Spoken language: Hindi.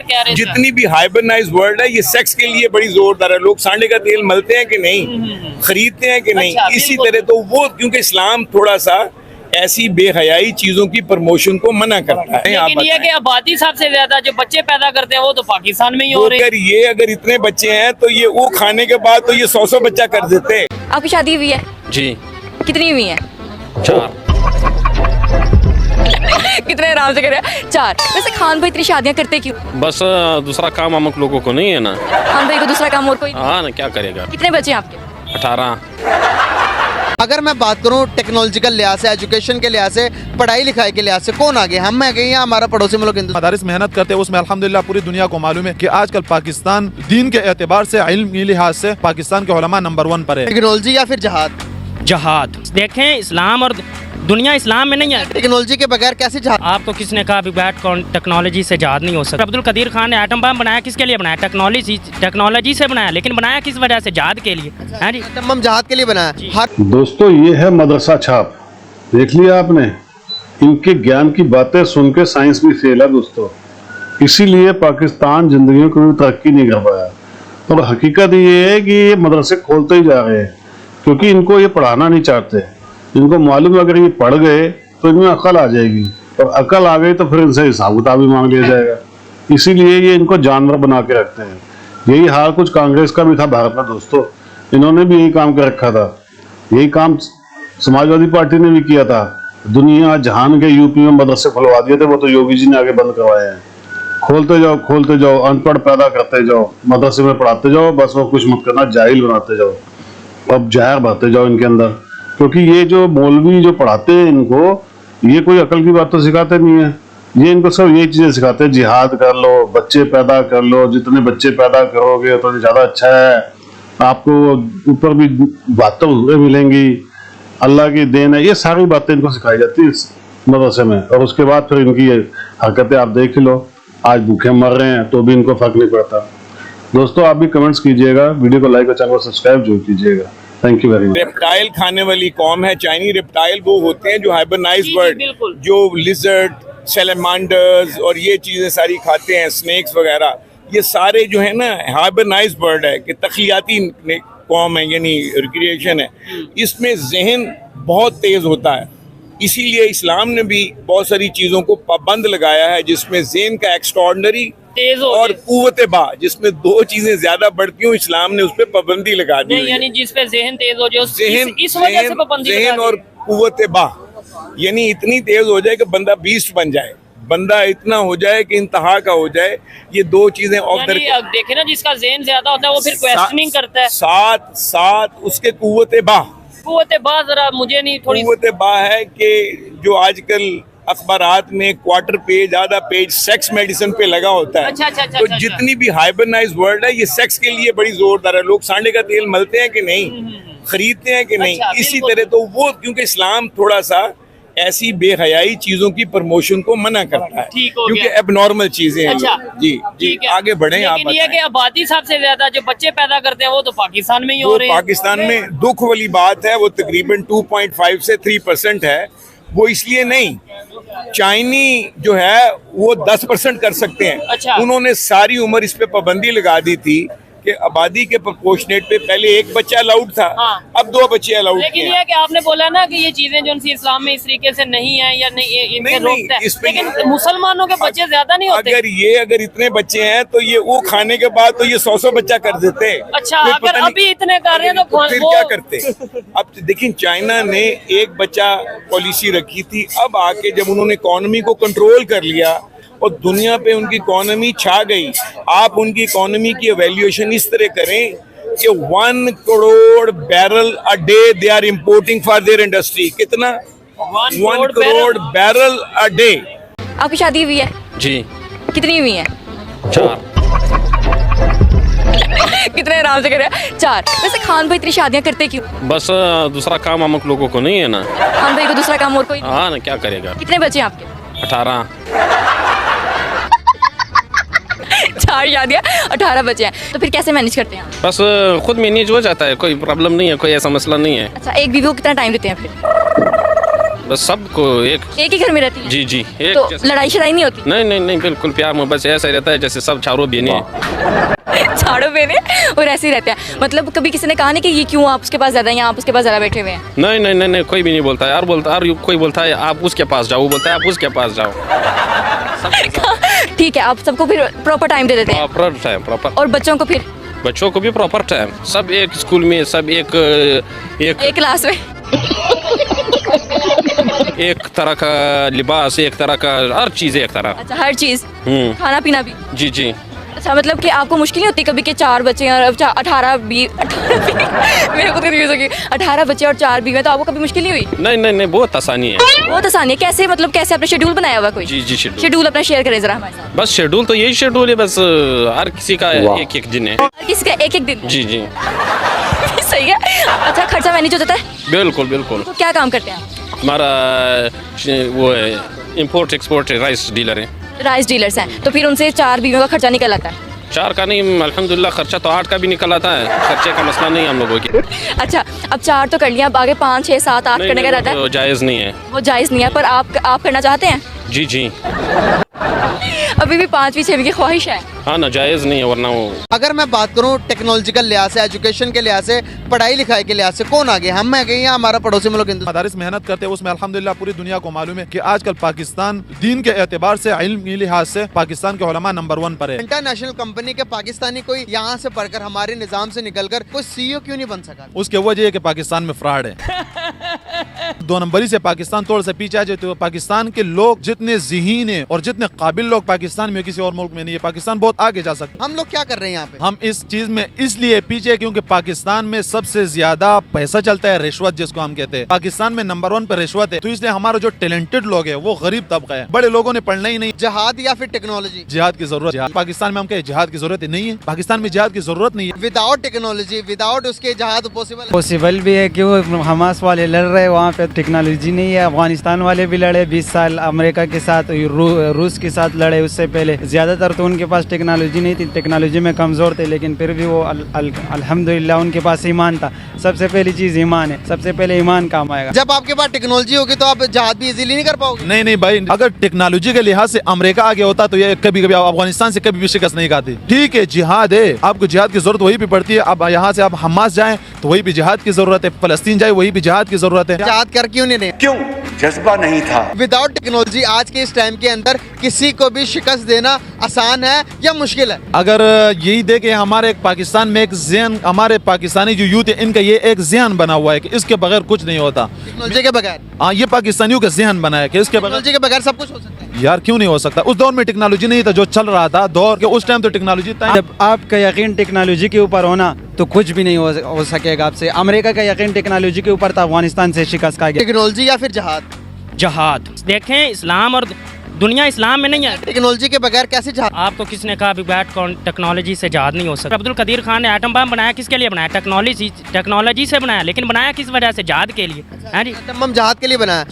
टारगेट कह रहे हैं जितनी भी हाइबरनाइज वर्ल्ड है ये सेक्स के लिए बड़ी जोरदार है। लोग सांडे का तेल मलते हैं कि नहीं, खरीदते हैं कि नहीं, अच्छा, इसी बिल्कुल। तरह तो वो, क्योंकि इस्लाम थोड़ा सा ऐसी बेहयाई चीजों की प्रमोशन को मना करता है। आप लेकिन ये कि आबादी सबसे ज्यादा जो बच्चे पैदा करते हैं वो तो पाकिस्तान में ही हो रहे हैं। अगर इतने बच्चे हैं तो ये वो खाने के बाद तो ये 100 बच्चा कर देते हैं। आपकी शादी हुई है? जी कितनी हुई है? 4। कितने आराम से कर रहे हैं? 4। वैसे खान भाई इतनी शादियां करते क्यों? बस दूसरा काम हम लोगों को नहीं है ना। खान भाई को दूसरा काम और कोई? हाँ ना, क्या करेगा। कितने बच्चे हैं आपके? 18। अगर मैं बात करूं टेक्नोलॉजिकल लिहाज से, एजुकेशन के लिहाज से, पढ़ाई लिखाई के लिहाज से कौन आगे, हम आगे या हमारा पड़ोसी मुल्क हिंदुस्तान? मदारिस मेहनत करते हैं उसमें अल्हम्दुलिल्लाह पूरी दुनिया को मालूम है कि आजकल पाकिस्तान दीन के एतबार से, इल्म के लिहाज से पाकिस्तान के उलमा नंबर 1 पर है। टेक्नोलॉजी या फिर जहाद? जहाद देखें, इस्लाम और दुनिया इस्लाम में नहीं है। टेक्नोलॉजी के बगैर कैसे जहाद? आपको किसने कहा बैट टेक्नोलॉजी से जहाद नहीं हो सकता? अब्दुल कदीर खान ने एटम बम बनाया, किसके लिए बनाया? टेक्नोलॉजी से बनाया, लेकिन बनाया किस वजह से? जहाद के लिए। हाँ जी, एटम बम जहाद के लिए बनाया। हर दोस्तों ये है मदरसा छाप, देख लिया आपने। इनके ज्ञान की बातें सुन के साइंस भी फेल है दोस्तों, इसीलिए पाकिस्तान जिंदगी में कोई तरक्की नहीं कर पाया। और हकीकत ये है कि ये मदरसे खोलते ही जा रहे हैं क्योंकि इनको ये पढ़ाना नहीं चाहते। इनको मालूम है अगर ये पढ़ गए तो इनमें अकल आ जाएगी, और अकल आ गई तो फिर इनसे हिसाब किताब भी मांग लिया जाएगा। इसीलिए ये इनको जानवर बना के रखते हैं। यही हाल कुछ कांग्रेस का भी था भारत में दोस्तों, इन्होंने भी यही काम कर रखा था। यही काम समाजवादी पार्टी ने भी किया था। दुनिया जहान के यूपी में मदरसे खुलवा दिए थे, वो तो योगी जी ने आगे बंद करवाए हैं। खोलते जाओ, अनपढ़ पैदा करते जाओ, मदरसे में पढ़ाते जाओ, बस वो कुछ मत करना, जाहिल बनाते जाओ, अब जहर भरते जाओ इनके अंदर। क्योंकि ये जो मौलवी जो पढ़ाते हैं इनको, ये कोई अकल की बात तो सिखाते नहीं है। ये इनको सब ये चीजें सिखाते हैं, जिहाद कर लो, बच्चे पैदा कर लो, जितने बच्चे पैदा करोगे तो ज्यादा अच्छा है, आपको ऊपर भी बातें मिलेंगी, अल्लाह की देन है। ये सारी बातें इनको सिखाई जाती है इस मदरसे में। और उसके बाद फिर इनकी ये हरकतें आप देख लो, आज भूखे मर रहे हैं तो भी इनको फर्क नहीं पड़ता। दोस्तों आप भी कमेंट्स कीजिएगा, वीडियो को लाइक और चैनल को सब्सक्राइब जरूर कीजिएगा। Thank you very much. Reptile खाने वाली कौम है। चाइनी रेप्टाइल वो होते हैं जो हाइबरनाइज वर्ल्ड, बिल्कुल। जो लिजर्ड, सैलेमांडर्स और ये चीजें सारी खाते हैं, स्नेक्स वगैरह, ये सारे जो है ना हाइबरनाइज वर्ल्ड है कि तख्लियाती कौम है, यानी रिक्रिएशन है। इसमें जहन बहुत तेज होता है, इसीलिए इस्लाम ने भी बहुत सारी चीजों को पाबंद लगाया है, जिसमें जहन का एक्स्ट्राऑर्डिनरी तेज हो और कुव्वत बा, जिसमें दो चीजें ज्यादा बढ़ती हूँ, इस्लाम ने उस पर पाबंदी लगा दी। नहीं, यानी जिस पे जहन तेज हो जाए इस वजह से पाबंदी लगा जहन दी। और कुव्वत बा, यानी इतनी तेज हो जाए कि बंदा बीस्ट बन जाए, बंदा इतना हो जाए कि इंतहा का हो जाए। ये दो चीजें ऑफ यानी अब देखे ना, जिसका जहन ज्यादा होता है वो फिर क्वेश्चनिंग करता है। साथ उसके कुव्वत बा, कुव्वत बा जरा मुझे नहीं थोड़ी कुव्वत बा है कि जो आजकल अखबारात में क्वार्टर पेज, आधा पेज सेक्स मेडिसिन पे लगा होता है। अच्छा, तो जितनी भी हाइबरनाइज वर्ल्ड है ये सेक्स के लिए बड़ी जोरदार है। लोग सांडे का तेल मलते हैं कि नहीं, खरीदते हैं कि नहीं, अच्छा, इसी बिल्कुल। तरह तो वो, क्योंकि इस्लाम थोड़ा सा ऐसी बेहयाई चीजों की प्रमोशन को मना करता है, ठीक हो क्योंकि गया। एबनॉर्मल चीजें हैं। अच्छा, जी ठीक है, आगे बढ़े आप लेकिन ये कि बताएं। आबादी सबसे ज्यादा जो बच्चे पैदा करते हैं वो तो पाकिस्तान में ही हो वो रहे हैं। पाकिस्तान में दुख वाली बात है, वो तकरीबन 2.5 से 3% है। वो इसलिए नहीं, चाइनी जो है वो 10% कर सकते हैं। अच्छा। उन्होंने सारी उम्र इस पे पाबंदी लगा दी थी कि आबादी के प्रोपोर्शनेट पे पहले एक बच्चा अलाउड था, हाँ। अब 2 बच्चे अलाउड लेकिन हैं। ये कि आपने बोला ना कि ये चीजें जो इस्लाम में इस तरीके से नहीं है या नहीं, इनसे नहीं, रोकता है, इस पे लेकिन मुसलमानों के बच्चे ज्यादा नहीं होते। अगर इतने बच्चे हैं तो ये वो खाने के बाद तो ये 100 बच्चा कर देते हैं। अच्छा, फिर अगर पता नहीं- अभी इतने कर रहे हैं तो फिर वो- क्या करते। अब देखिए चाइना ने एक बच्चा पॉलिसी रखी थी, अब आके जब उन्होंने इकोनॉमी को कंट्रोल कर लिया और दुनिया पे उनकी इकोनॉमी छा गई, आप उनकी इकोनॉमी की एवेल्युएशन इस तरह करें कि 1 crore barrel a day they are importing for their industry. कितना? 1 करोड़ बैरल अ डे। आपकी शादी हुई है? जी कितनी हुई है? 4। कितने आराम से कर रहे हैं? 4। वैसे खान भाई इतनी शादियां करते क्यों? बस दूसरा काम हम लोगों को नहीं है ना। खान भाई को दूसरा काम और कोई? हाँ ना, क्या करेगा। कितने बच्चे हैं आपके? 18। 4 शादियां, 18 बच्चे हैं, तो फिर कैसे मैनेज करते हैं आप? बस खुद मैनेज हो जाता है, कोई प्रॉब्लम नहीं है, कोई ऐसा मसला नहीं है। अच्छा, एक बीवी को कितना टाइम देते हैं फिर? बस सबको एक एक ही घर में रहती हैं? जी जी एक तो जैसे- लड़ाई शड़ाई नहीं होती? नहीं नहीं नहीं बिल्कुल प्यार मोहब्बत से ऐसा ही रहता है जैसे सब चारों बहनें हैं। झाड़ू पहने और ऐसे ही रहते हैं। मतलब कभी किसी ने कहा नहीं कि ये क्यों आप उसके पास ज़्यादा हैं, आप उसके पास ज़्यादा बैठे हुए हैं? नहीं नहीं नहीं नहीं कोई भी नहीं बोलता है, कोई बोलता है आप उसके पास जाओ, वो बोलता है आप उसके पास जाओ। ठीक है, आप सबको फिर प्रॉपर टाइम दे देते हैं प्रॉपर टाइम प्रॉपर। और बच्चों को फिर बच्चों को भी प्रॉपर टाइम, सब एक स्कूल में, सब एक एक क्लास में? एक तरह का लिबास, एक तरह का हर चीज़ एक तरह। अच्छा, हर चीज़, खाना पीना भी? जी जी। अच्छा, मतलब कि आपको मुश्किल नहीं होती कभी कि 4 बच्चे हैं और 18 मेरे को कंफ्यूज हो गई, 18 बच्चे और 4 बीवी, तो आपको कभी मुश्किल नहीं हुई? नहीं नहीं नहीं बहुत आसानी है। बहुत आसानी है। कैसे, मतलब कैसे आपने शेड्यूल बनाया हुआ कोई? जी जी शेड्यूल। शेड्यूल अपना शेयर करें जरा हमारे साथ। बस शेड्यूल तो यही शेड्यूल है, बस हर किसी का एक एक दिन है। हर किसी का एक एक दिन? जी जी सही है। अच्छा, खर्चा मैनेज हो जाता है? बिल्कुल बिल्कुल। तो क्या काम करते हैं आप? हमारा वो है इम्पोर्ट एक्सपोर्ट राइस डीलर है। राइस डीलर्स हैं, तो फिर उनसे 4 बीवियों का खर्चा निकल आता है? 4 का नहीं, अल्हम्दुलिल्लाह खर्चा तो 8 का भी निकल आता है, खर्चे का मसला नहीं हम लोगों की। अच्छा, अब 4 तो कर लिया, अब आगे 5, 6, 7, 8 करने का रहता है? वो जायज़ नहीं है। वो जायज़ नहीं है, पर आप करना चाहते हैं? जी जी अभी भी 5वीं 6वीं की ख्वाहिश है? हाँ ना, जायज़ नहीं है वरना वो। अगर मैं बात करूं टेक्नोलॉजिकल लिहाज से, एजुकेशन के लिहाज से, पढ़ाई लिखाई के लिहाज से, कौन आगे, हम आगे या हमारा पड़ोसी मुल्क हिंदुस्तान? मदारिस मेहनत करते हैं उसमें अल्हम्दुलिल्लाह पूरी दुनिया को मालूम है कि आजकल पाकिस्तान दीन के एतबार से, इल्म के लिहाज से पाकिस्तान के उलमा नंबर 1 पर है। इंटरनेशनल कंपनी के पाकिस्तानी कोई यहाँ से पढ़कर हमारे निजाम से निकलकर कोई CEO क्यों नहीं बन सका? उसके वजह है कि पाकिस्तान में फ्रॉड है। 2 नंबरी से पाकिस्तान थोड़ा सा पीछे आ जाए तो पाकिस्तान के लोग जितने ज़हीन है और जितने काबिल लोग पाकिस्तान में किसी और मुल्क में नहीं है, पाकिस्तान बहुत आगे जा सकता है। हम लोग क्या कर रहे हैं यहाँ पे? हम इस चीज में इसलिए पीछे क्योंकि पाकिस्तान में सबसे ज्यादा पैसा चलता है, रिश्वत जिसको हम कहते हैं। पाकिस्तान में नंबर 1 पर रिश्वत है, तो इसलिए हमारा जो टैलेंटेड लोग है वो गरीब तबका है। बड़े लोगों ने पढ़ना ही नहीं। जहाद या फिर टेक्नोलॉजी? जिहाद की जरूरत है। पाकिस्तान में हम कहे जिहाद की जरूरत नहीं है, पाकिस्तान में जिहाद की जरूरत नहीं है। विदाउट टेक्नोलॉजी, विदाउट उसके जहाद पॉसिबल? पॉसिबल भी है कि वो हमास वाले लड़ रहे हैं, वहाँ पे टेक्नोलॉजी नहीं है। अफगानिस्तान वाले भी लड़े 20 साल अमेरिका के साथ, रूस के साथ लड़े उससे पहले। ज़्यादातर तो उनके पास टेक्नोलॉजी नहीं थी, टेक्नोलॉजी में कमज़ोर थे, लेकिन फिर भी वो अल्हम्दुलिल्लाह उनके पास ईमान था। सबसे पहली चीज़ ईमान है, सबसे पहले ईमान काम आएगा। जब आपके पास टेक्नोलॉजी होगी तो आप जहाद भी इजीली नहीं कर पाओगे? नहीं नहीं भाई, अगर टेक्नोलॉजी के लिहाज से अमेरिका आगे होता तो ये कभी कभी अफगानिस्तान से कभी भी शिकस्त नहीं खाती। ठीक है, जिहाद है, आपको जिहाद की जरूरत वही भी पड़ती है। अब यहाँ से आप हमास जाएं तो वही भी जिहाद की जरूरत है, फलस्तीन जाए वही भी जिहाद की जरूरत है। जहाद कर क्यों नहीं रहे? क्यों? जज्बा नहीं था। विदाउट टेक्नोलॉजी आज के इस टाइम के अंदर किसी को भी शिकस्त देना आसान है या मुश्किल है? अगर यही देखे हमारे एक पाकिस्तान में एक ज़हन, हमारे पाकिस्तानी जो यूथ है इनका ये एक ज़हन बना हुआ है कि इसके बगैर कुछ नहीं होता। टेक्नोलॉजी के बगैर? हाँ, ये पाकिस्तानियों का ज़हन बना है कि इसके बगैर, टेक्नोलॉजी के बगैर सब कुछ हो सकता है। यार क्यों नहीं हो सकता? उस दौर में टेक्नोलॉजी नहीं था जो चल रहा था दौर के, उस टाइम तो टेक्नोलॉजी था। जब आपका यकीन टेक्नोलॉजी के ऊपर होना तो कुछ भी नहीं हो सकेगा आपसे। अमेरिका का यकीन टेक्नोलॉजी के ऊपर था, अफगानिस्तान से शिकस्त खा गया। टेक्नोलॉजी या फिर जहाद? जहाद। देखें, इस्लाम और दुनिया इस्लाम में नहीं है। टेक्नोलॉजी के बगैर कैसे जहाद? आपको किसने कहा अभी बैट टेक्नोलॉजी से जहाद नहीं हो सकता? अब्दुल कदीर खान ने एटम बम बनाया, किसके लिए बनाया? टेक्नोलॉजी से बनाया, लेकिन बनाया किस वजह से? जहाद के लिए। हाँ जी। एटम बम जहाद के लिए बनाया।